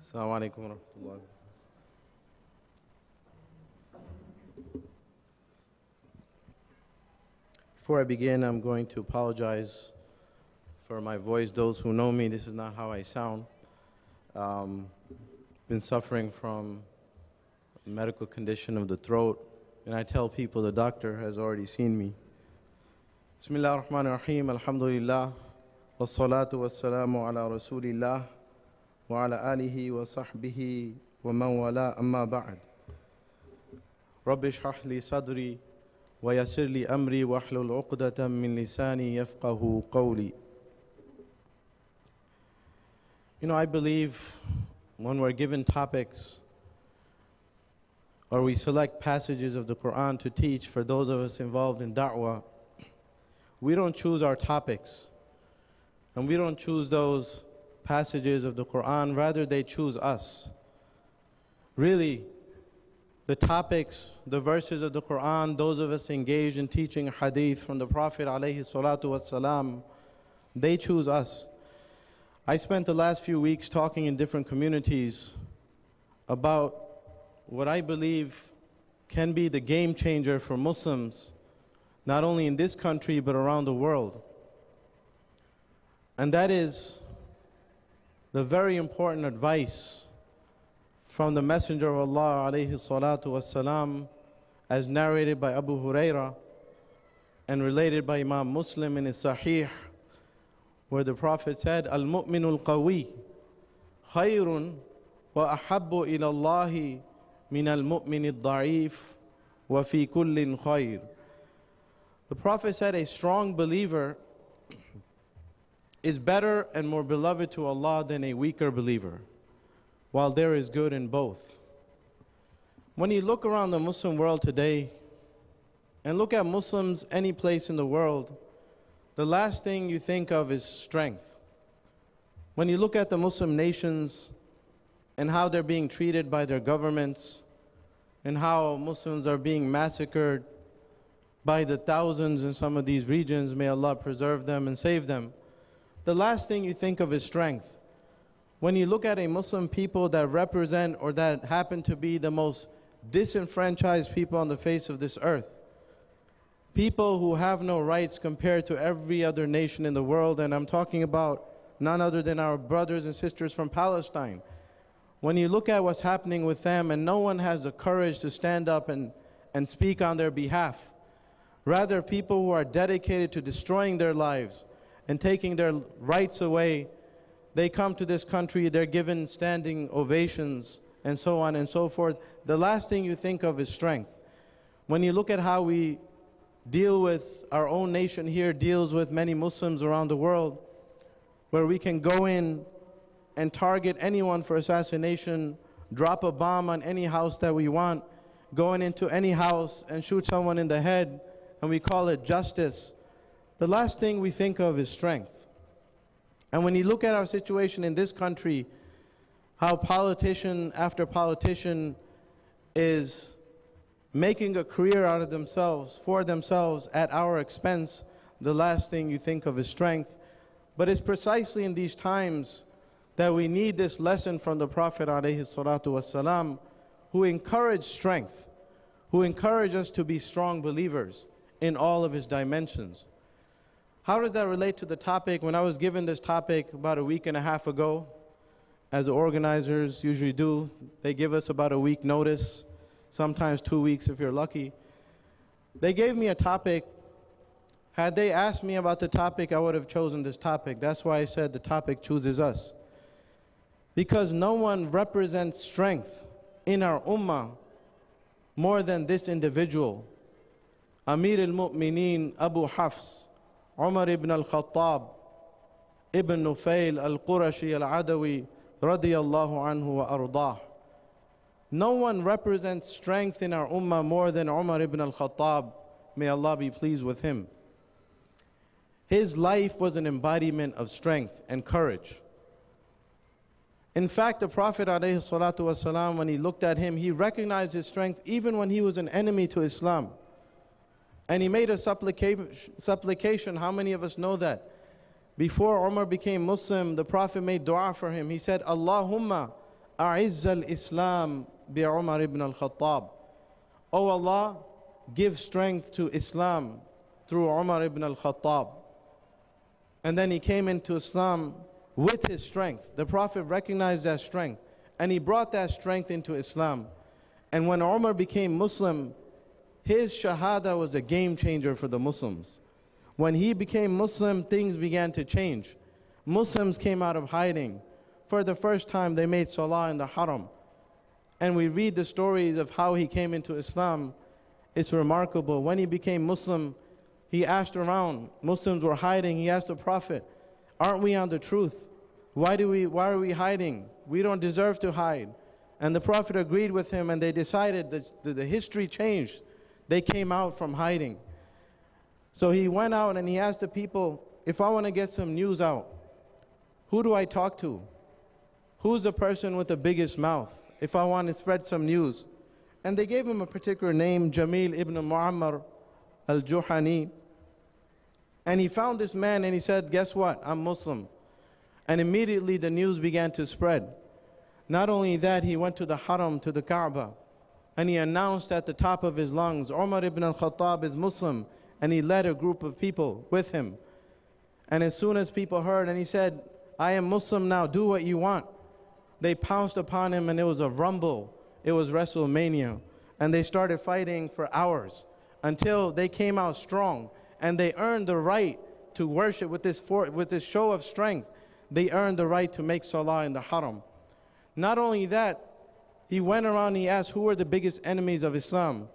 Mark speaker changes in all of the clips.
Speaker 1: Assalamu alaikum wa rahmatullah. Before I begin, I'm going to apologize for my voice. Those who know me, this is not how I sound. Been suffering from a medical condition of the throat, and I tell people the doctor has already seen me. Bismillah ar-Rahman ar-Rahim, alhamdulillah, wassalatu wassalamu ala Rasulillah, wa ala alihi wa sahbihi wa man wala amma ba'd. Rabbi shrah li sadri wa yassir li amri wa hlul uqdatan min lisani yafqahu qawli. You know, I believe when we're given topics or we select passages of the Quran to teach for those of us involved in da'wah, we don't choose our topics and we don't choose those passages of the Quran, rather they choose us. Really, the topics, the verses of the Quran, those of us engaged in teaching hadith from the Prophet alayhi salatu wassalam, they choose us. I spent the last few weeks talking in different communities about what I believe can be the game changer for Muslims, not only in this country but around the world. And that is the very important advice from the Messenger of Allah alayhi salatu wassalam, as narrated by Abu Huraira and related by Imam Muslim in his Sahih, where the Prophet said, Al-mu'minul qawi khayrun wa ahabbu ila Allahi min al-mu'minid da'if wa fi kullin khayr. The Prophet said a strong believer is better and more beloved to Allah than a weaker believer, while there is good in both. When you look around the Muslim world today and look at Muslims any place in the world, the last thing you think of is strength. When you look at the Muslim nations and how they're being treated by their governments and how Muslims are being massacred by the thousands in some of these regions, may Allah preserve them and save them, the last thing you think of is strength. When you look at a Muslim people that represent or that happen to be the most disenfranchised people on the face of this earth, people who have no rights compared to every other nation in the world, and I'm talking about none other than our brothers and sisters from Palestine. When you look at what's happening with them, and no one has the courage to stand up and speak on their behalf, rather people who are dedicated to destroying their lives and taking their rights away, they come to this country, they're given standing ovations and so on and so forth. The last thing you think of is strength. When you look at how we deal with our own nation here, deals with many Muslims around the world, where we can go in and target anyone for assassination, drop a bomb on any house that we want, going into any house and shoot someone in the head, and we call it justice. The last thing we think of is strength. And when you look at our situation in this country, how politician after politician is making a career out of themselves, for themselves, at our expense, the last thing you think of is strength. But it's precisely in these times that we need this lesson from the Prophet ﷺ, who encouraged strength, who encouraged us to be strong believers in all of his dimensions. How does that relate to the topic? When I was given this topic about a week and a half ago, as the organizers usually do, they give us about a week notice, sometimes 2 weeks if you're lucky. They gave me a topic. Had they asked me about the topic, I would have chosen this topic. That's why I said the topic chooses us. Because no one represents strength in our ummah more than this individual, Amir al-Mu'mineen Abu Hafs, Umar ibn al Khattab, ibn Nufayl al-Qurashi al-Adawi, radiyallahu anhu wa ardah. No one represents strength in our ummah more than Umar ibn al Khattab, may Allah be pleased with him. His life was an embodiment of strength and courage. In fact, the Prophet ﷺ, when he looked at him, he recognized his strength even when he was an enemy to Islam. And he made a supplication. How many of us know that? Before Umar became Muslim, the Prophet made dua for him. He said, Allahumma أعز الإسلام بعمر ibn al Khattab. O Allah, give strength to Islam through Umar ibn al Khattab. And then he came into Islam with his strength. The Prophet recognized that strength, and he brought that strength into Islam. And when Umar became Muslim, his shahada was a game changer for the Muslims. When he became Muslim, things began to change. Muslims came out of hiding. For the first time, they made salah in the haram. And we read the stories of how he came into Islam. It's remarkable. When he became Muslim, he asked around. Muslims were hiding. He asked the Prophet, aren't we on the truth? Why are we hiding? We don't deserve to hide. And the Prophet agreed with him, and they decided that the history changed. They came out from hiding. So he went out and he asked the people, if I want to get some news out, who do I talk to? Who's the person with the biggest mouth if I want to spread some news? And they gave him a particular name, Jamil ibn Muammar al-Juhani. And he found this man and he said, guess what? I'm Muslim. And immediately the news began to spread. Not only that, he went to the Haram, to the Kaaba, and he announced at the top of his lungs, Umar ibn al Khattab is Muslim, and he led a group of people with him. And as soon as people heard, and he said, I am Muslim now, do what you want. They pounced upon him, and it was a rumble. It was WrestleMania. And they started fighting for hours until they came out strong, and they earned the right to worship with this show of strength. They earned the right to make salah in the Haram. Not only that, he went around and he asked who were the biggest enemies of Islam,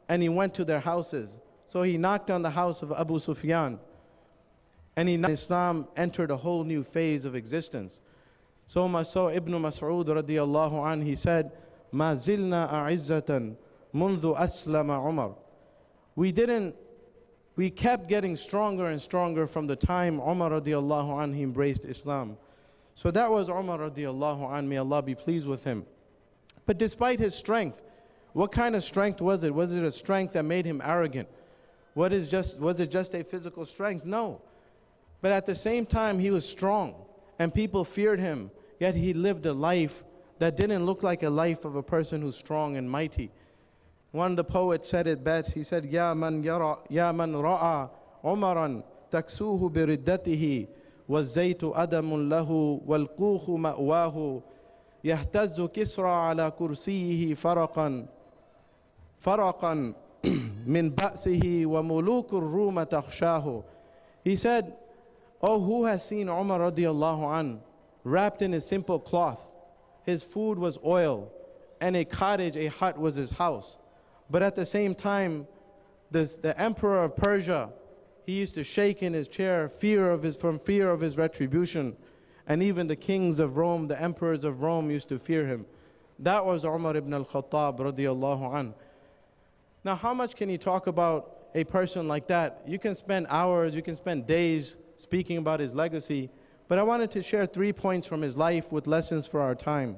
Speaker 1: and he went to their houses. So he knocked on the house of Abu Sufyan, and Islam entered a whole new phase of existence. So much so, Ibn Mas'ud radiyallahu anhu, he said, "Ma zilna a'izzatan mundu aslama Umar." We kept getting stronger and stronger from the time Umar radiyallahu anhu embraced Islam. So that was Umar radiyallahu anhu, may Allah be pleased with him. But despite his strength, what kind of strength was it? Was it a strength that made him arrogant? Was it just a physical strength? No. But at the same time, he was strong, and people feared him, yet he lived a life that didn't look like a life of a person who's strong and mighty. One of the poets said it best. He said, Ya man ra'a Umaran taksuhu biriddatihi والزيت أدم له والقوخ مأواه يهتز كسرى على كرسيه فرقا من بأسه وملوك الروم تخشاه. He said, oh, who has seen Umar radiallahu an wrapped in a simple cloth? His food was oil, and a cottage, a hut was his house. But at the same time, the emperor of Persia, he used to shake in his chair from fear of his retribution. And even the kings of Rome, the emperors of Rome, used to fear him. That was Umar ibn al Khattab radiallahu an. Now, how much can you talk about a person like that? You can spend hours, you can spend days speaking about his legacy. But I wanted to share 3 points from his life with lessons for our time.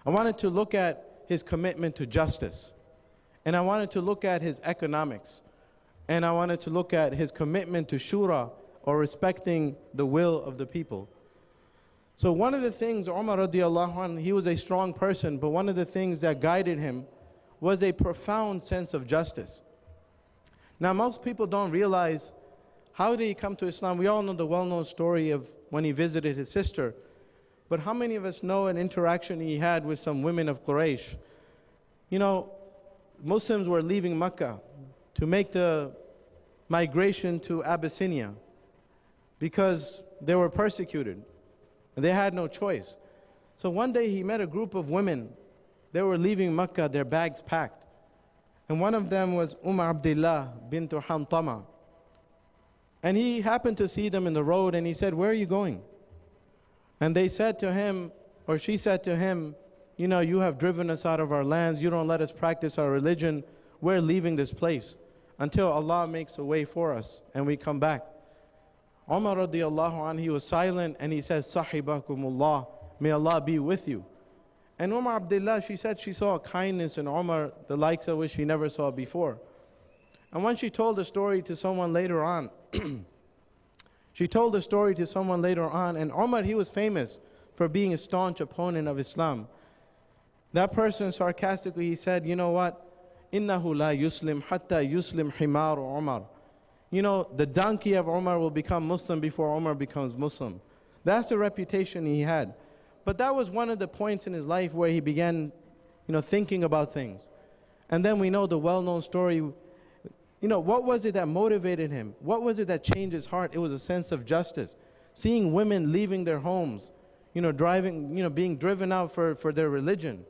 Speaker 1: I wanted to look at his commitment to justice. And I wanted to look at his economics. And I wanted to look at his commitment to shura, or respecting the will of the people. So one of the things, Umar radiallahu anh, he was a strong person, but one of the things that guided him was a profound sense of justice. Now most people don't realize, how did he come to Islam? We all know the well-known story of when he visited his sister. But how many of us know an interaction he had with some women of Quraysh? You know, Muslims were leaving Mecca to make the migration to Abyssinia because they were persecuted. They had no choice. So one day he met a group of women. They were leaving Mecca, their bags packed. And one of them was Abdullah bint Hantama. And he happened to see them in the road, and he said, where are you going? And they said to him, or she said to him, you know, you have driven us out of our lands. You don't let us practice our religion. We're leaving this place until Allah makes a way for us and we come back. Umar radiallahu anhu, he was silent, and he says, Sahibakumullah, may Allah be with you. And Abdullah, she said she saw a kindness in Umar, the likes of which she never saw before. And when she told the story to someone later on, and Umar, he was famous for being a staunch opponent of Islam. That person sarcastically, he said, you know what? إِنَّهُ لَا يُسْلِمْ حَتَّى يُسْلِمْ حِمَارُ عُمَرُ. You know, the donkey of Umar will become Muslim before Umar becomes Muslim. That's the reputation he had. But that was one of the points in his life where he began, thinking about things. And then we know the well-known story. What was it that motivated him? What was it that changed his heart? It was a sense of justice. Seeing women leaving their homes, being driven out for their religion.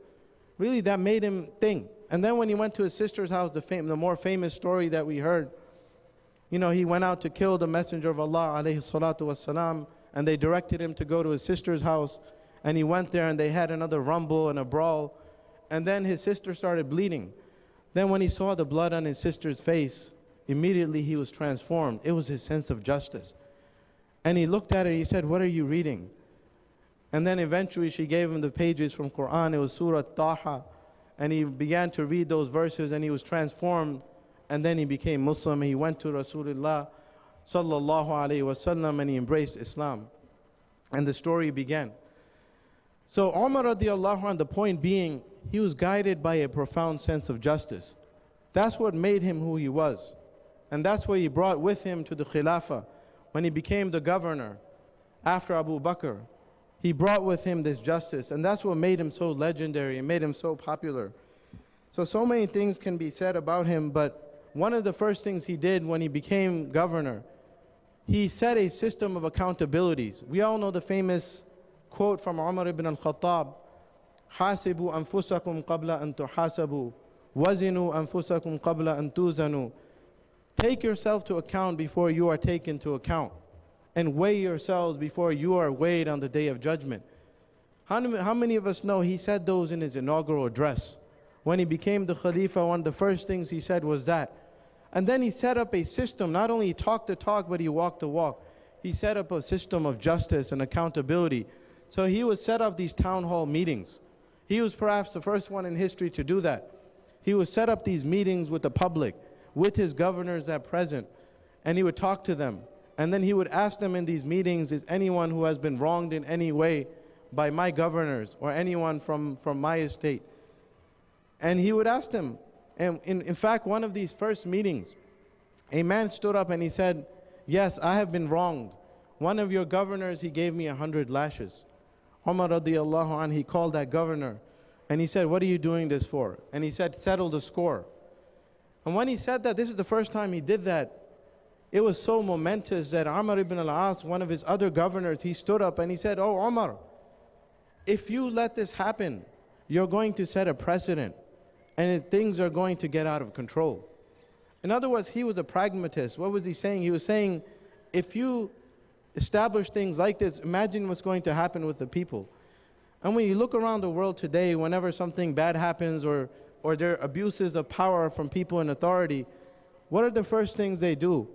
Speaker 1: Really, that made him think. And then when he went to his sister's house, the more famous story that we heard, he went out to kill the Messenger of Allah, alayhi salatu wassalam, and they directed him to go to his sister's house. And he went there and they had another rumble and a brawl. And then his sister started bleeding. Then when he saw the blood on his sister's face, immediately he was transformed. It was his sense of justice. And he looked at her, he said, "What are you reading?" And then eventually she gave him the pages from Quran. It was Surah Taha. And he began to read those verses and he was transformed. And then he became Muslim. He went to Rasulullah sallallahu alayhi wasallam and he embraced Islam. And the story began. So Umar radiallahu anh, the point being, he was guided by a profound sense of justice. That's what made him who he was. And that's what he brought with him to the khilafah. When he became the governor after Abu Bakr, he brought with him this justice. And that's what made him so legendary and made him so popular. So many things can be said about him, but one of the first things he did when he became governor, he set a system of accountabilities. We all know the famous quote from Umar ibn al Khattab, حاسبوا أنفسكم قبل أن تحاسبوا وزنوا أنفسكم قبل أن توزنوا. Take yourself to account before you are taken to account, and weigh yourselves before you are weighed on the day of judgment. How many of us know he said those in his inaugural address? When he became the Khalifa, one of the first things he said was that. And then he set up a system. Not only he talked the talk, but he walked the walk. He set up a system of justice and accountability. So he would set up these town hall meetings. He was perhaps the first one in history to do that. He would set up these meetings with the public, with his governors at present, and he would talk to them. And then he would ask them in these meetings, is anyone who has been wronged in any way by my governors or anyone from my estate? And he would ask them. And in fact, one of these first meetings, a man stood up and he said, yes, I have been wronged. One of your governors, he gave me 100 lashes. Umar radiallahu anh, he called that governor and he said, what are you doing this for? And he said, settle the score. And when he said that, this is the first time he did that, it was so momentous that Umar ibn al-As, one of his other governors, he stood up and he said, oh Umar, if you let this happen, you're going to set a precedent and things are going to get out of control. In other words, he was a pragmatist. What was he saying? He was saying, if you establish things like this, imagine what's going to happen with the people. And when you look around the world today, whenever something bad happens or there are abuses of power from people in authority, what are the first things they do?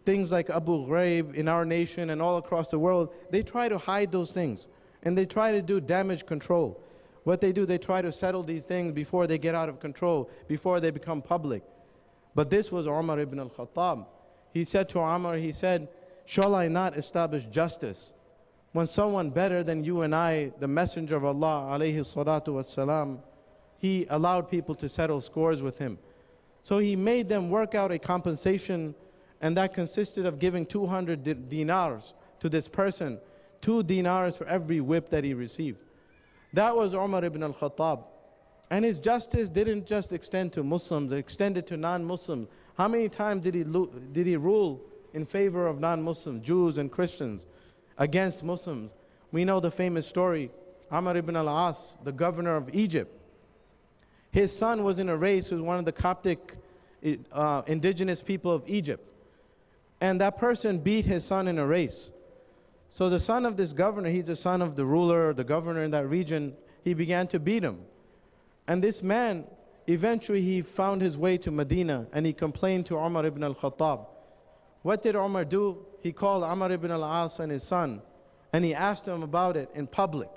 Speaker 1: Things like Abu Ghraib in our nation and all across the world, they try to hide those things and they try to do damage control. What they do, they try to settle these things before they get out of control, before they become public. But this was Umar ibn al Khattab. He said to Umar, he said, shall I not establish justice when someone better than you and I, the Messenger of Allah alayhi salatu wassalam, he allowed people to settle scores with him. So he made them work out a compensation, and that consisted of giving 200 dinars to this person, 2 dinars for every whip that he received. That was Umar ibn al Khattab. And his justice didn't just extend to Muslims, it extended to non-Muslims. How many times did he rule in favor of non-Muslims, Jews and Christians, against Muslims? We know the famous story, Amr ibn al-As, the governor of Egypt. His son was in a race with one of the Coptic indigenous people of Egypt. And that person beat his son in a race. So the son of this governor, he's the son of the ruler, the governor in that region, he began to beat him. And this man, eventually he found his way to Medina and he complained to Umar ibn al Khattab. What did Umar do? He called Umar ibn al-As and his son and he asked him about it in public.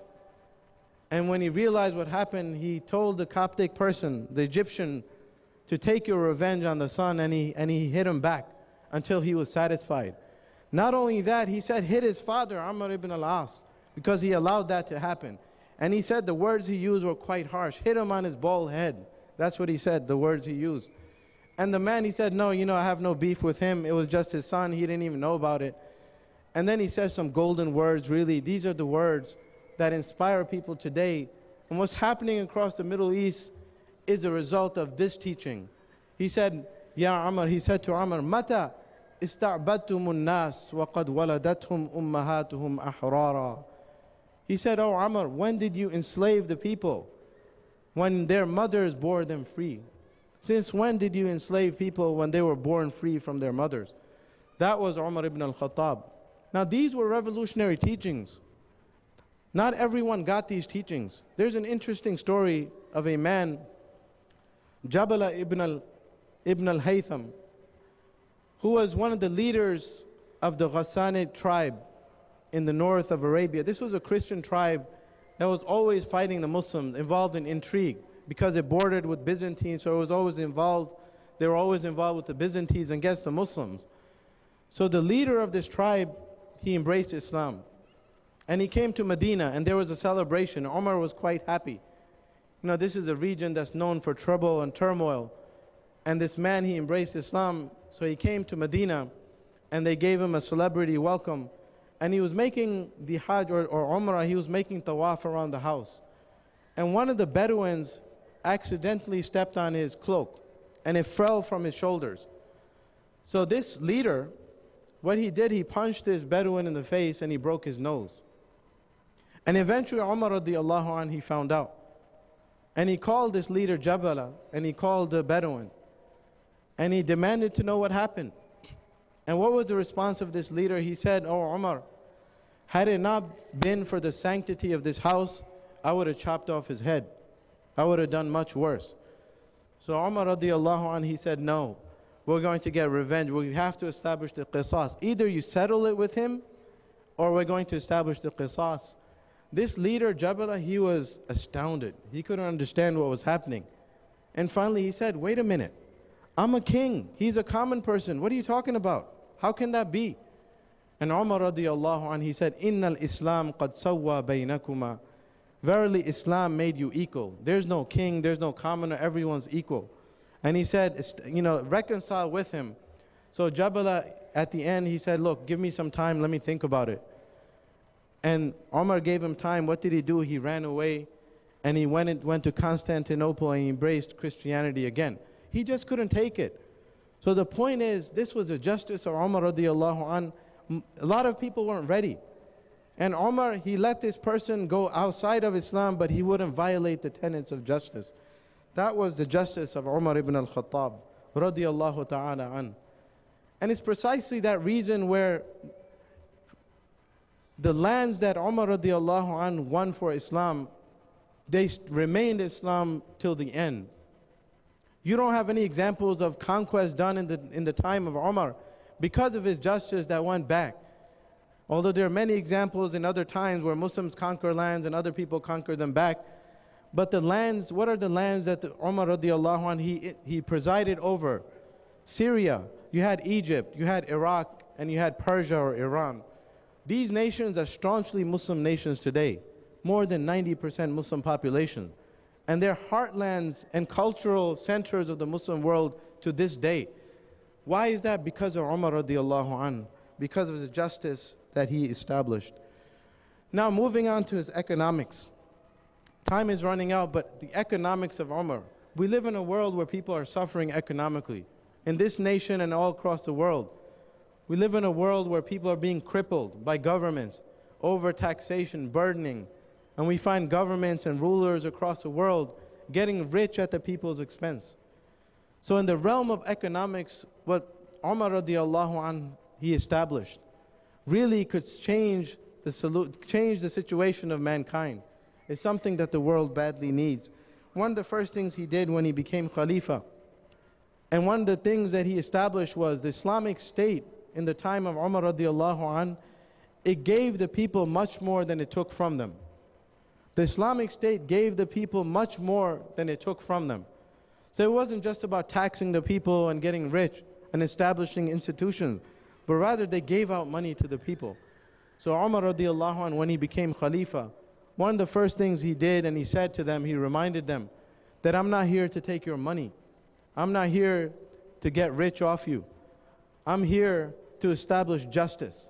Speaker 1: And when he realized what happened, he told the Coptic person, the Egyptian, to take your revenge on the son, and he hit him back until he was satisfied. Not only that, he said, hit his father, Amr ibn al-As. because he allowed that to happen. And he said the words he used were quite harsh. Hit him on his bald head. That's what he said, the words he used. And the man, he said, no, I have no beef with him. It was just his son. He didn't even know about it. And then he says some golden words. Really, these are the words that inspire people today. And what's happening across the Middle East is a result of this teaching. He said, Ya Umar, he said to Umar, Mata ista'badtumun nas wa qad waladathum ummahatuhum ahrara. He said, oh Umar, when did you enslave the people? When their mothers bore them free. Since when did you enslave people when they were born free from their mothers? That was Umar ibn al Khattab. Now these were revolutionary teachings. Not everyone got these teachings. There's an interesting story of a man, Jabala ibn al Haytham, who was one of the leaders of the Ghassanid tribe in the north of Arabia. This was a Christian tribe that was always fighting the Muslims, involved in intrigue, because it bordered with Byzantines, so it was always involved. They were always involved with the Byzantines against the Muslims. So the leader of this tribe, he embraced Islam. And he came to Medina, and there was a celebration. Omar was quite happy. This is a region that's known for trouble and turmoil. And this man, he embraced Islam, so he came to Medina, and they gave him a celebrity welcome. And he was making the Hajj or Umrah, he was making tawaf around the house. And one of the Bedouins accidentally stepped on his cloak, and it fell from his shoulders. So this leader, what he did, he punched this Bedouin in the face and he broke his nose. And eventually Umar radiallahu anh, he found out. And he called this leader Jabala, and he called the Bedouin. And he demanded to know what happened. And what was the response of this leader? He said, oh Umar, had it not been for the sanctity of this house, I would have chopped off his head. I would have done much worse. So Umar radiallahu anh, he said, no, we're going to get revenge. We have to establish the qisas. Either you settle it with him, or we're going to establish the qisas. This leader, Jabala, he was astounded. He couldn't understand what was happening. And finally he said, wait a minute. I'm a king. He's a common person. What are you talking about? How can that be? And Umar radiallahu anh, he said, Innal Islam qad sawwa baynakuma. Verily Islam made you equal. There's no king, there's no commoner, everyone's equal. And he said, reconcile with him. So Jabala, at the end, he said, look, give me some time, let me think about it. And Omar gave him time. What did he do? He ran away, and he went to Constantinople, and he embraced Christianity again. He just couldn't take it. So the point is, this was the justice of Umar radiallahu anh. A lot of people weren't ready. And Umar, he let this person go outside of Islam, but he wouldn't violate the tenets of justice. That was the justice of Umar ibn al Khattab radiallahu ta'ala an. And it's precisely that reason where the lands that Umar radiallahu an won for Islam, they remained Islam till the end. You don't have any examples of conquest done in the time of Umar because of his justice that went back. Although there are many examples in other times where Muslims conquer lands and other people conquer them back. But the lands, what are the lands that Umar radiallahu anh, he presided over? Syria, you had Egypt, you had Iraq, and you had Persia or Iran. These nations are staunchly Muslim nations today, more than 90% Muslim population. And they're heartlands and cultural centers of the Muslim world to this day. Why is that? Because of Umar radiallahu anh, because of the justice that he established. Now moving on to his economics. Time is running out, but the economics of Umar. We live in a world where people are suffering economically. In this nation and all across the world. We live in a world where people are being crippled by governments, over taxation, burdening. And we find governments and rulers across the world getting rich at the people's expense. So in the realm of economics, what Umar radiallahu anh, he established, really could change the situation of mankind. It's something that the world badly needs. One of the first things he did when he became Khalifa, and one of the things that he established was the Islamic State in the time of Umar radiallahu anh, it gave the people much more than it took from them. The Islamic State gave the people much more than it took from them. So it wasn't just about taxing the people and getting rich and establishing institutions, but rather they gave out money to the people. So Umar radiallahu anhu, when he became Khalifa, one of the first things he did, and he said to them, he reminded them that I'm not here to take your money. I'm not here to get rich off you. I'm here to establish justice.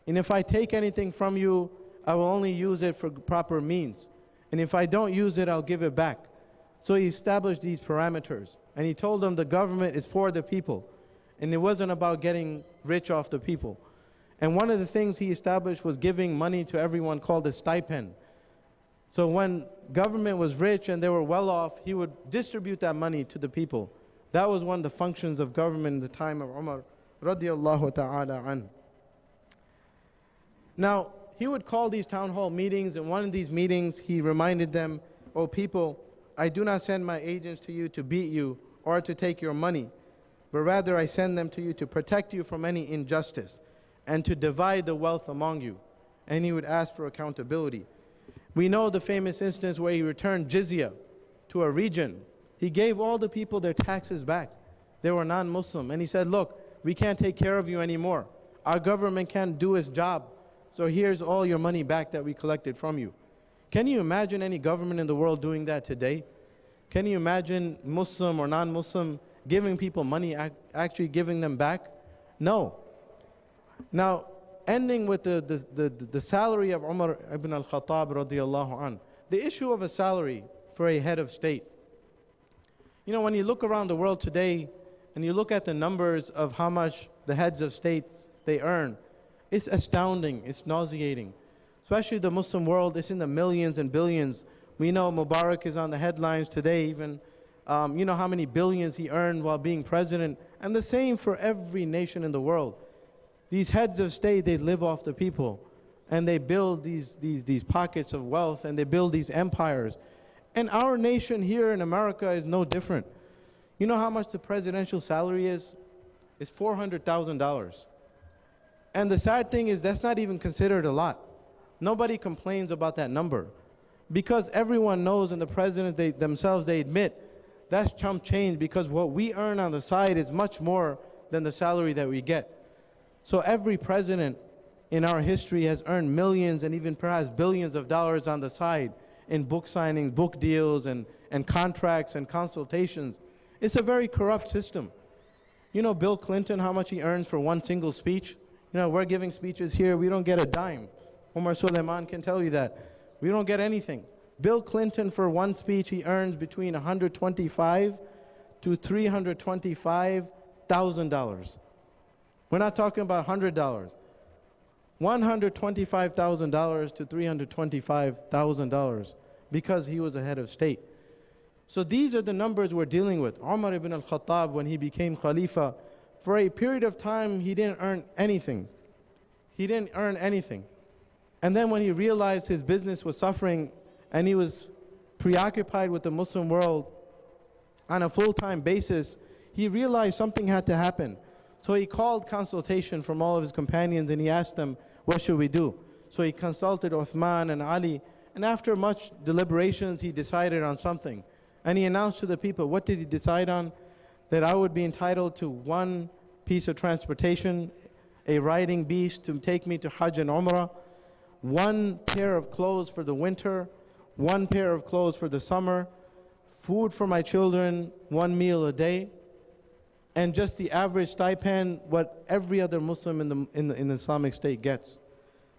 Speaker 1: And if I take anything from you, I will only use it for proper means. And if I don't use it, I'll give it back. So he established these parameters. And he told them the government is for the people. And it wasn't about getting rich off the people. And one of the things he established was giving money to everyone called a stipend. So when government was rich and they were well off, he would distribute that money to the people. That was one of the functions of government in the time of Umar radiallahu ta'ala an. Now, he would call these town hall meetings. In one of these meetings, he reminded them, "O people, I do not send my agents to you to beat you or to take your money, but rather I send them to you to protect you from any injustice and to divide the wealth among you." And he would ask for accountability. We know the famous instance where he returned jizya to a region. He gave all the people their taxes back. They were non-Muslim. And he said, "Look, we can't take care of you anymore. Our government can't do its job. So here's all your money back that we collected from you." Can you imagine any government in the world doing that today? Can you imagine Muslim or non-Muslim giving people money, actually giving them back? No. Now, ending with the salary of Umar ibn al Khattab radiallahu an. The issue of a salary for a head of state. You know, when you look around the world today and you look at the numbers of how much the heads of state they earn, it's astounding, it's nauseating. Especially the Muslim world, it's in the millions and billions. We know Mubarak is on the headlines today even. You know how many billions he earned while being president. And the same for every nation in the world. These heads of state, they live off the people. And they build these pockets of wealth, and they build these empires. And our nation here in America is no different. You know how much the presidential salary is? It's $400,000. And the sad thing is that's not even considered a lot. Nobody complains about that number. Because everyone knows, and the presidents themselves, they admit, that's chump change, because what we earn on the side is much more than the salary that we get. So every president in our history has earned millions and even perhaps billions of dollars on the side in book signings, book deals, and contracts and consultations. It's a very corrupt system. You know Bill Clinton, how much he earns for one single speech? You know, we're giving speeches here, we don't get a dime. Omar Suleiman can tell you that. We don't get anything. Bill Clinton, for one speech, he earns between $125,000 to $325,000. We're not talking about $100. $125,000 to $325,000 because he was a head of state. So these are the numbers we're dealing with. Umar ibn al Khattab, when he became Khalifa, for a period of time, he didn't earn anything. He didn't earn anything. And then when he realized his business was suffering and he was preoccupied with the Muslim world on a full-time basis, he realized something had to happen. So he called consultation from all of his companions and he asked them, what should we do? So he consulted Uthman and Ali, and after much deliberations, he decided on something. And he announced to the people, what did he decide on? That I would be entitled to one piece of transportation, a riding beast to take me to Hajj and Umrah, one pair of clothes for the winter, one pair of clothes for the summer, food for my children, one meal a day, and just the average stipend, what every other Muslim in the Islamic State gets.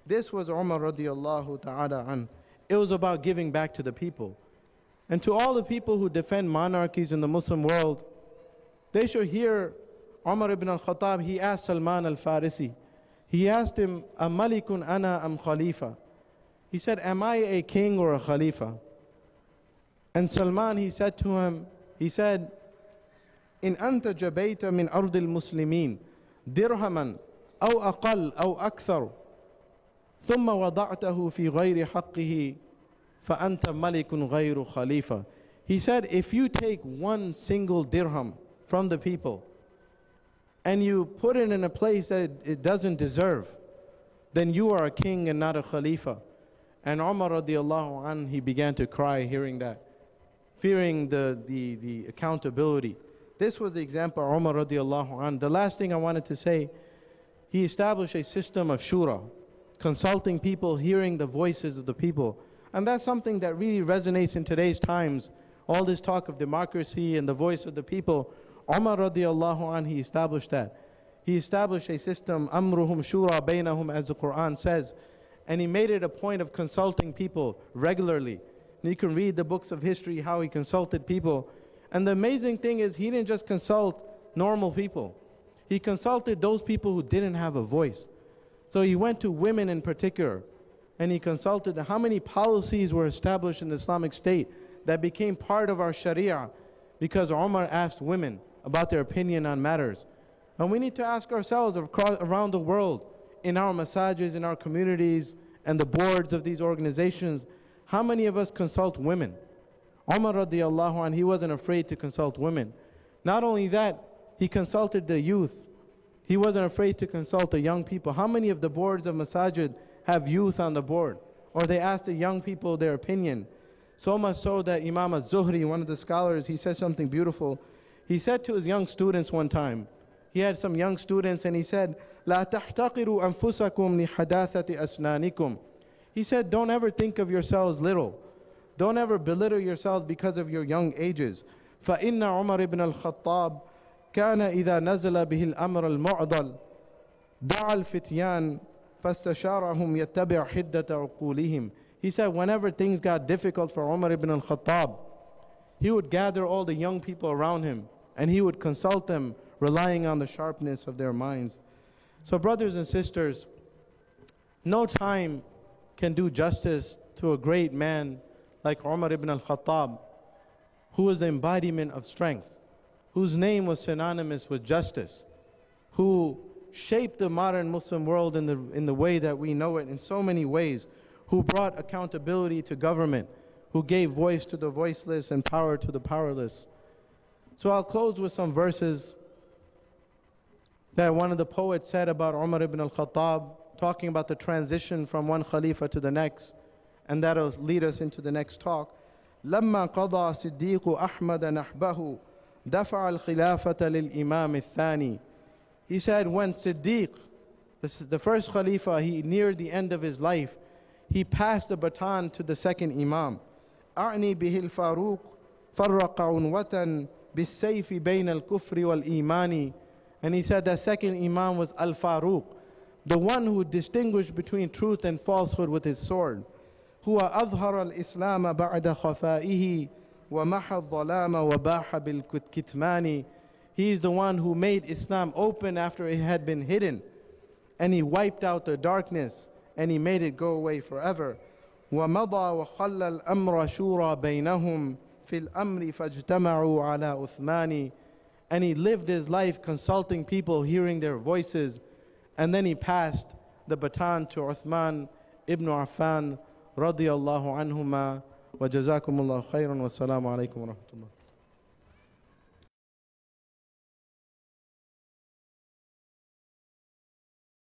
Speaker 1: This was Umar radiallahu ta'ala an. It was about giving back to the people. And to all the people who defend monarchies in the Muslim world, they should hear Umar ibn al Khattab. He asked Salman al-Farisi, he asked him, "Am malikun ana am khalifa?" He said, am I a king or a khalifa? And Salman, he said to him, he said, إن أنت جبيت من أرض المسلمين درهما أو أقل أو أكثر ثم وضعته في غير حقه فأنت ملك غير خليفة. He said, if you take one single dirham from the people and you put it in a place that it doesn't deserve, then you are a king and not a khalifa. And Umar radiallahu anh, he began to cry hearing that, fearing the accountability. This was the example of Umar radiallahu anh. The last thing I wanted to say, he established a system of shura, consulting people, hearing the voices of the people. And that's something that really resonates in today's times. All this talk of democracy and the voice of the people. Umar radiallahu anhu, he established that. He established a system, amruhum shura bainahum, as the Quran says. And he made it a point of consulting people regularly. And you can read the books of history, how he consulted people. And the amazing thing is, he didn't just consult normal people. He consulted those people who didn't have a voice. So he went to women in particular, and he consulted how many policies were established in the Islamic State that became part of our Sharia because Omar asked women about their opinion on matters. And we need to ask ourselves around the world, in our masajids, in our communities, and the boards of these organizations, how many of us consult women? Umar radiallahu anh, he wasn't afraid to consult women. Not only that, he consulted the youth. He wasn't afraid to consult the young people. How many of the boards of masajid have youth on the board? Or they ask the young people their opinion. So much so that Imam al-Zuhri, one of the scholars, he said something beautiful. He said to his young students one time, he had some young students, and he said, لا تحتقروا أنفسكم لحداثة أسنانكم. He said, don't ever think of yourselves little. Don't ever belittle yourselves because of your young ages. فإن عمر ibn al Khattab كان إذا نزل به الأمر المعضل دعا الفتيان فاستشارهم يتبع حدة عقولهم. He said whenever things got difficult for Umar ibn al Khattab, he would gather all the young people around him and he would consult them, relying on the sharpness of their minds. So brothers and sisters, no time can do justice to a great man like Umar ibn al Khattab, who was the embodiment of strength, whose name was synonymous with justice, who shaped the modern Muslim world in the way that we know it in so many ways, who brought accountability to government, who gave voice to the voiceless and power to the powerless. So I'll close with some verses that one of the poets said about Umar ibn al Khattab, talking about the transition from one Khalifa to the next, and that'll lead us into the next talk. لما قضى صديق أحمد نحبه دفع الخلافة للإمام الثاني. He said when Siddiq, this is the first Khalifa, he neared the end of his life, he passed the baton to the second Imam. أعني به الفاروق فرق عنوة بالسيف بين الكفر والإيمان. And he said that second Imam was Al-Faruq, the one who distinguished between truth and falsehood with his sword. هو أظهر الإسلام بعد خفائه ومحى الظلام وباح بالكتمان. He is the one who made Islam open after it had been hidden, and he wiped out the darkness and he made it go away forever. ومضى وخلى الأمر شورى بينهم في الأمر فاجتمعوا على عثمان. And he lived his life consulting people, hearing their voices, and then he passed the baton to Uthman ibn Affan radiyallahu anhuma. Wa jazakumullahu khairan wa assalamu alaikum wa rahmatullah.